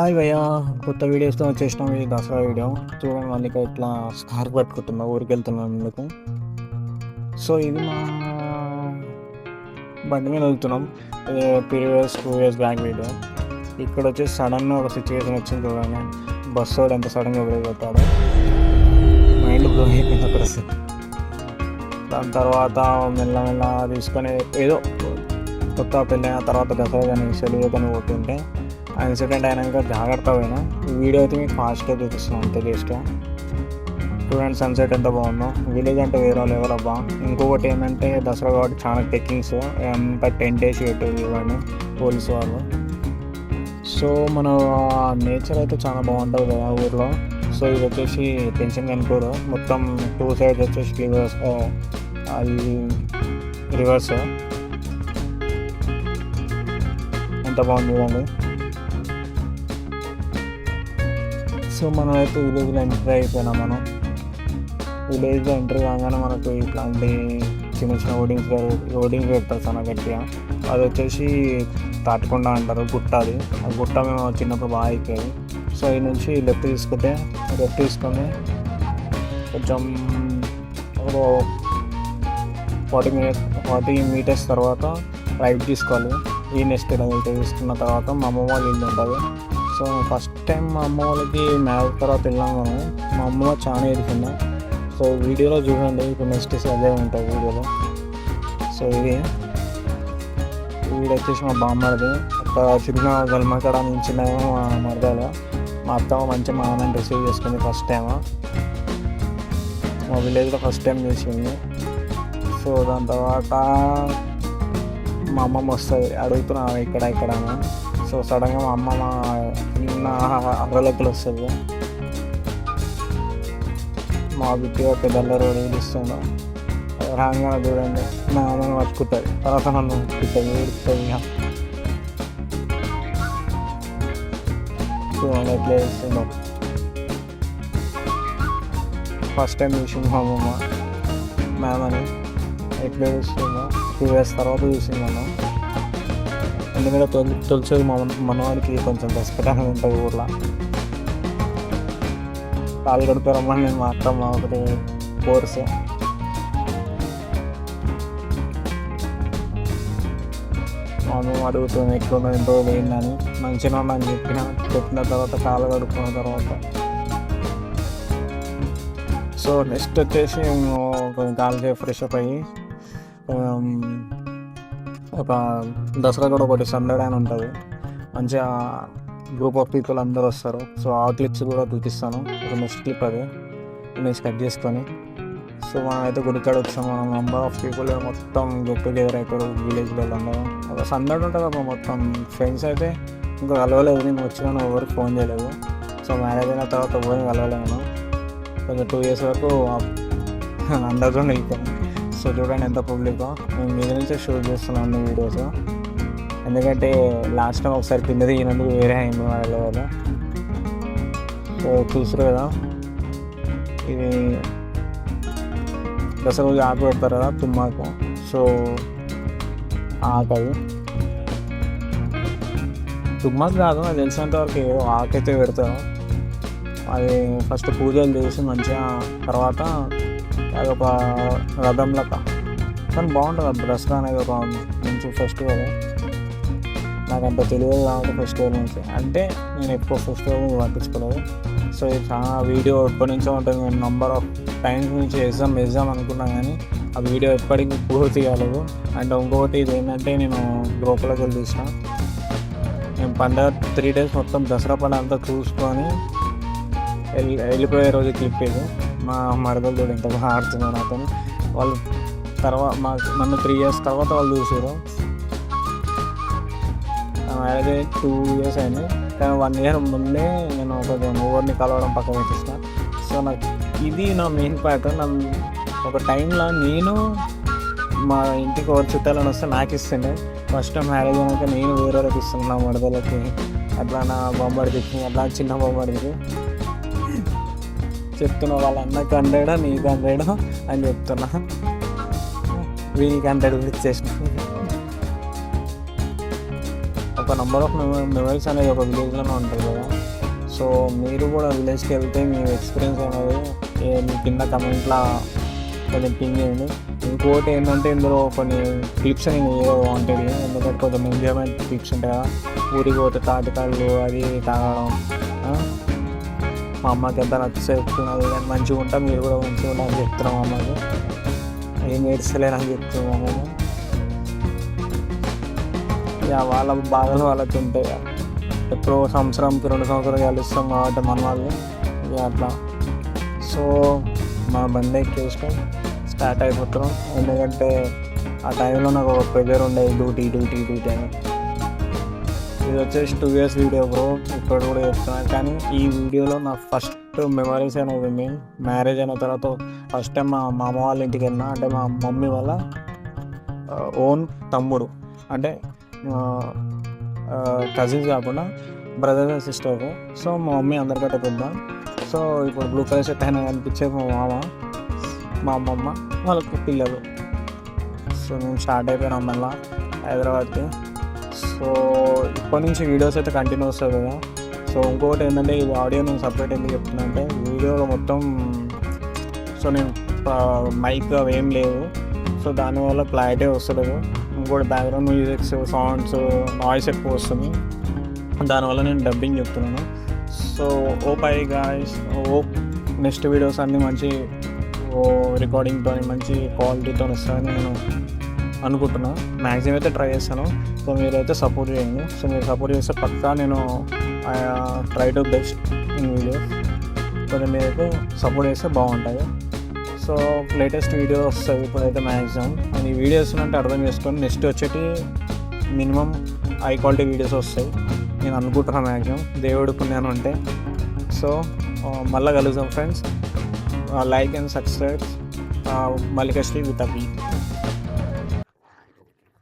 Hi భయ్య, కొత్త వీడియోస్తో వచ్చేసినాం. ఇది దసరా వీడియో చూడండి. మళ్ళీ ఇట్లా స్కార్ఫ్ పట్టుకుంటున్నా, ఊరికి వెళ్తున్నాం ఎందుకు. సో ఇది మా బండి మీద వెళ్తున్నాం. Previous 2 years back video. ఇక్కడ వచ్చేసి సడన్గా ఒక సిచ్యువేషన్ వచ్చింది చూడండి. బస్సు వాడు ఎంత సడన్గా ఉపయోగపడతాడో మైండ్ బ్లో అయిపోయింది అక్కడ. దాని తర్వాత మెల్లమెల్ల తీసుకొని ఏదో కొత్త పెళ్ళైన తర్వాత దసరా కానీ సెలవు కానీ పోతుంటే ఆ ఇన్సిడెంట్ అయినాక జాగ్రత్త పోయినా. ఈ వీడియో అయితే మీకు ఫాస్ట్గా చూపిస్తున్నాను, అంతే జస్ట్ చూడండి. సన్సెట్ ఎంత బాగుందో. విలేజ్ అంటే వేరే లెవెల్ అబ్బా. ఇంకొకటి ఏంటంటే దసరా కాబట్టి చాలా టెక్కింగ్స్ అంతా 10 days పెట్టేది ఇవ్వండి పోలీసు వాళ్ళు. సో మన నేచర్ అయితే చాలా బాగుంటుంది కదా ఊర్లో. సో ఇది వచ్చేసి టెన్షన్ కనుకోరు, మొత్తం 2 sides వచ్చేసి రివర్స్ ఎంత బాగుంది చూడండి. సో మనం అయితే విలేజ్లో ఎంటర్ అయిపోయినాం. మనం విలేజ్లో ఎంటర్ కాగానే మనకు ఇట్లాంటి చిన్న చిన్న ఓడింగ్స్ పెడతారు చాలా గట్టిగా. అది వచ్చేసి తాటికొండ అంటారు, గుట్ట. అది ఆ గుట్ట మేము చిన్నప్పుడు బాగా ఎక్కేది. సో ఈ నుంచి లెఫ్ట్ తీసుకొని కొంచెం 40 meters తర్వాత రైట్ తీసుకోవాలి. ఈ నెక్స్ట్ రైట్ తీసుకున్న తర్వాత మా అమ్మ వాళ్ళ ఇల్లు ఉంటుంది. సో ఫస్ట్ టైం మా అమ్మ వాళ్ళకి మ్యారేజ్ తర్వాత వెళ్ళాం కానీ మా అమ్మ చాలా ఎదిగింది. సో వీడియోలో చూడండి, ఇప్పుడు నెక్స్ట్ అదే ఉంటుంది వీడియోలో. సో ఇది వచ్చేసి మా బామ్మది. ఒక చిన్న గల్మకడ నుంచినేమో మా మరదలు. మా అత్తమ్మ మంచిగా మా అన్నని రిసీవ్ చేసుకుంది ఫస్ట్ టైం. మా విలేజ్లో ఫస్ట్ టైం చేసింది. సో దాని తర్వాత మా అమ్మమ్మ వస్తుంది, అడుగుతున్నా ఇక్కడ. సో సడన్గా మా అమ్మమ్మ చిన్న అర్రలెక్కలు వస్తుంది. మా బిడ్డగా పెద్దల రోడ్డు పిలుస్తుందో రాగానే చూడండి మా అమ్మని పట్టుకుంటుంది. తర్వాత నన్ను పట్టుకుంటుంది, ఏడుస్తుంది. చూడండి ఎట్లా చేస్తుందో. ఫస్ట్ టైం చూసింది మా అమ్మమ్మ మేమని ఎట్లా చూస్తుందో. 2 years తర్వాత చూసింది మనం. ఎందుకంటే తొలిచేది మనవాడికి కొంచెం రెస్పెక్ట్ అనేది ఉంటుంది ఊర్లో. కాలు కడుపురమ్మని నేను మాత్రం ఒకటి కోర్స్. మా అమ్మ అడుగుతుంది ఎట్లున్నా ఎంతో లేదని. మంచిగా అని చెప్పిన తర్వాత కాలు కడుక్కున్న తర్వాత. సో నెక్స్ట్ వచ్చేసి కొంచెం కాలు ఫ్రెష్ అప్ అయ్యి ఒక దసరా కూడా ఒకటి సందడి అని ఉంటుంది. మంచిగా గ్రూప్ ఆఫ్ పీపుల్ అందరూ వస్తారు. సో ఆ క్లిప్స్ కూడా చూపిస్తాను. ఒక నెక్స్ట్ క్లిప్ అది ఇమేజ్ కట్ చేసుకొని. సో మనం అయితే గుడికాడ వచ్చాము. మనం నెంబర్ ఆఫ్ పీపుల్ మొత్తం గెట్ టుగెదర్ అయిపోయారు విలేజ్లో అందరూ. ఒక సందడి ఉంటుంది అప్పుడు మొత్తం. ఫ్రెండ్స్ అయితే ఇంకా కలవలేదు, నేను వచ్చినా ఎవరికి ఫోన్ చేయలేదు. సో మ్యారేజ్ అయిన తర్వాత ఎవరికి కలవలేను. కొంచెం 2 years వరకు అందరితో వెళ్ళిపోయాను. సో చూడండి ఎంత పబ్లిక్. నేను మీద నుంచే షూట్ చేస్తున్నాను వీడియోస్. ఎందుకంటే లాస్ట్ టైం ఒకసారి కింద దిగినందుకు వేరే అయింది వాళ్ళ వల్ల. సో చూసారు కదా, ఇది దసరా రోజు ఆకు పెడతారు కదా తుమ్మాకు. సో ఆకది తుమ్మాకు కాదు, అది తెలిసినంత వరకు ఏదో ఆకైతే పెడతారు. అది ఫస్ట్ పూజలు చేసి మంచిగా తర్వాత అదొక రథం లెక్క. కానీ బాగుంటుంది దసరా అనేది ఒక మంచి ఫెస్టివల్. నాకు అంత తెలియదు కాబట్టి ఫెస్టివల్ నుంచి అంటే నేను ఎక్కువ ఫెస్టివల్ పట్టించుకోలేదు. సో ఇది చాలా వీడియో ఎప్పటి నుంచో ఉంటుంది. నేను నెంబర్ ఆఫ్ టైమ్స్ నుంచి వేద్దాం అనుకున్నాను కానీ ఆ వీడియో ఎప్పటికీ పూర్తి కాలేదు. అండ్ ఇంకొకటి ఇది ఏంటంటే నేను గ్రూప్లోకి వెళ్ళి తీసిన. నేను పండుగ 3 days మొత్తం దసరా పండుగ అంతా చూసుకొని వెళ్ళిపోయే రోజు క్లిప్ ఇది. మా మరదలు చూడు ఎంత బాగా ఆడుతున్నారు నాతో. వాళ్ళు తర్వాత నన్ను 3 years తర్వాత వాళ్ళు చూసారు. మ్యారేజ్ 2 years అయింది కానీ 1 year ముందే నేను ఊరిని కలవడం పక్కన పెట్టేసిన. సో నాకు ఇది నా మెయిన్ పార్ట్. నన్ను ఒక టైంలో నేను మా ఇంటికి ఎవరు చుట్టాలని వస్తే నాకు ఇస్తుండే. ఫస్ట్ టైం మ్యారేజ్ అయినాక నేను వేరే వాళ్ళకి ఇస్తున్నాను, నా మరదలకి. అట్లా నా బొమ్మడికి అట్లా చిన్న బొమ్మడికి చెప్తున్నా. వాళ్ళ అన్నకు 100 నీకు 100 అని చెప్తున్నా. వీనికి 100 ఇచ్చేసిన. ఒక ఒక నెంబర్ ఆఫ్ మెమరీస్ అనేది ఒక విలేజ్లోనే ఉంటుంది కదా. సో మీరు కూడా విలేజ్కి వెళ్తే మీ ఎక్స్పీరియన్స్ అనేది మీ కింద కమెంట్లో కొంచెం పింగ్ చేయండి. ఇంకోటి ఏంటంటే ఇందులో కొన్ని క్లిప్స్ అని ఏదో బాగుంటుంది, ఎందుకంటే కొంచెం ఎంజాయ్మెంట్ క్లిప్స్ ఉంటాయి కదా. ఊరికి పోతే తాటికాళ్ళు అది తాగడం, మా అమ్మకి ఎంత నచ్చేస్తున్నది కానీ మంచిగా ఉంటా, మీరు కూడా మంచిగా ఉండాలని చెప్తున్నాం అమ్మకి. ఏం నేర్చలేనని చెప్తున్నాం అమ్మను. ఇక వాళ్ళ బాధలు వాళ్ళకి ఉంటాయి. ఎప్పుడో సంవత్సరంకి 2 సంవత్సరాలు కలుస్తాం కాబట్టి మన వాళ్ళు ఇక అట్లా. సో మా బండి ఎక్కేసుకొని స్టార్ట్ అయిపోతున్నాం. ఎందుకంటే ఆ టైంలో నాకు ఒక ప్రెజర్ ఉండేది, డ్యూటీ అని. ఇది వచ్చేసి 2 years వీడియో బ్రో, ఇప్పుడు కూడా చెప్తున్నాను. కానీ ఈ వీడియోలో నా ఫస్ట్ మెమరీస్ అనేది ఉంది. మ్యారేజ్ అయిన తర్వాత ఫస్ట్ టైం మా అమ్మ వాళ్ళ ఇంటికి వెళ్ళినా, అంటే మా మమ్మీ వాళ్ళ ఓన్ తమ్ముడు, అంటే కజిన్స్ కాకుండా బ్రదర్స్ అండ్ సిస్టర్. సో మా మమ్మీ అందరికంటే పెద్ద. సో ఇప్పుడు బ్లూ కలర్ షర్ట్ అయినా కనిపించే మా మామ, మా అమ్మమ్మ వాళ్ళకు పిల్లలు. సో మేము స్టార్ట్ అయిపోయినాం మళ్ళీ హైదరాబాద్కి. సో ఇప్పటి నుంచి వీడియోస్ అయితే కంటిన్యూ వస్తుంది కదా. సో ఇంకొకటి ఏంటంటే ఇది ఆడియో నేను సపరేట్ ఎందుకు చెప్తున్నా అంటే, వీడియోలో మొత్తం సో నేను మైక్ అవి ఏం లేవు, సో దానివల్ల క్లారిటీ వస్తలేదు. ఇంకోటి బ్యాక్గ్రౌండ్ మ్యూజిక్స్, సౌండ్స్, నాయిస్ ఎక్కువ వస్తుంది, దానివల్ల నేను డబ్బింగ్ చెప్తున్నాను. So hope hi guys, hope next videos అన్నీ మంచి రికార్డింగ్తో మంచి క్వాలిటీతో వస్తాయని నేను అనుకుంటున్నాను. మ్యాక్సిమం అయితే ట్రై చేస్తాను. సో మీరైతే సపోర్ట్ చేయండి. సో మీరు సపోర్ట్ చేస్తే పక్కా నేను try to best in videos. కొంచెం మీరైతే సపోర్ట్ చేస్తే బాగుంటుంది. సో లేటెస్ట్ వీడియో వస్తుంది ఇప్పుడైతే మ్యాక్సిమం. అండ్ ఈ వీడియోస్ అంటే అర్థం చేసుకొని నెక్స్ట్ వచ్చేటి మినిమం హై క్వాలిటీ వీడియోస్ వస్తాయి నేను అనుకుంటున్నాను మ్యాక్సిమం, దేవుడు పుణ్యాన్ని ఉంటే. సో మళ్ళీ కలుద్దాం friends. Like and subscribe. Mallika Sri with a be.